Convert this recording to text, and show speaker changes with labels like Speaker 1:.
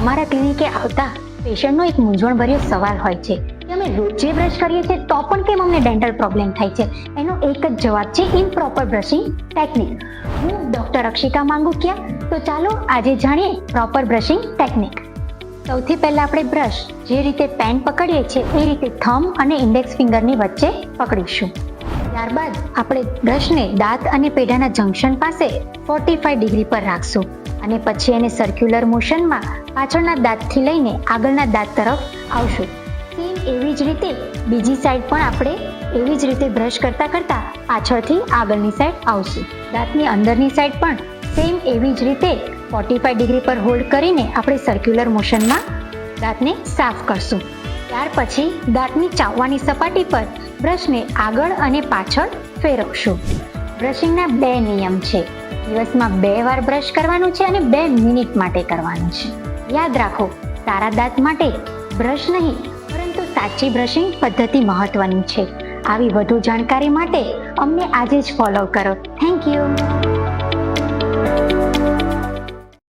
Speaker 1: અમારા ક્લિનિકે આવતા પેશન્ટનો એક મૂંઝવણભર્યો સવાલ હોય છે કે અમે રોજ જે બ્રશ કરીએ છીએ તો પણ કેમ અમને ડેન્ટલ પ્રોબ્લેમ થાય છે. એનો એક જ જવાબ છે ઇમ્પ્રોપર બ્રશિંગ ટેકનિક. હું ડૉક્ટર અક્ષિકા માંગુકિયા. તો ચાલો આજે જાણીએ પ્રોપર બ્રશિંગ ટેકનિક. સૌથી પહેલા આપણે બ્રશ જે રીતે પેન પકડીએ છીએ એ રીતે થંબ અને ઇન્ડેક્સ ફિંગરની વચ્ચે પકડીશું. ત્યારબાદ આપણે બ્રશને દાંત અને પેઢાના જંકશન પાસે 45 ડિગ્રી પર રાખશું અને પછી એને સર્ક્યુલર મોશનમાં પાછળના દાંતથી લઈને આગળના દાંત તરફ આવશું. સેમ એવી જ રીતે બીજી સાઈડ પણ આપણે એવી જ રીતે બ્રશ કરતા કરતા પાછળથી આગળની સાઈડ આવશું. દાંતની અંદરની સાઈડ પણ સેમ એવી જ રીતે 45 ડિગ્રી પર હોલ્ડ કરીને આપણે સર્ક્યુલર મોશનમાં દાંતને સાફ કરશું. ત્યાર પછી દાંતની ચાવવાની સપાટી પર બ્રશને આગળ અને પાછળ ફેરવશું. બ્રશિંગના 2 નિયમ છે. દિવસમાં 2 વાર બ્રશ કરવાનું છે અને 2 મિનિટ માટે કરવાનું છે. યાદ રાખો, સારા દાંત માટે બ્રશ નહીં પરંતુ સાચી બ્રશિંગ પદ્ધતિ મહત્વની છે. આવી વધુ જાણકારી માટે અમને આજે જ ફોલો કરો. Thank you.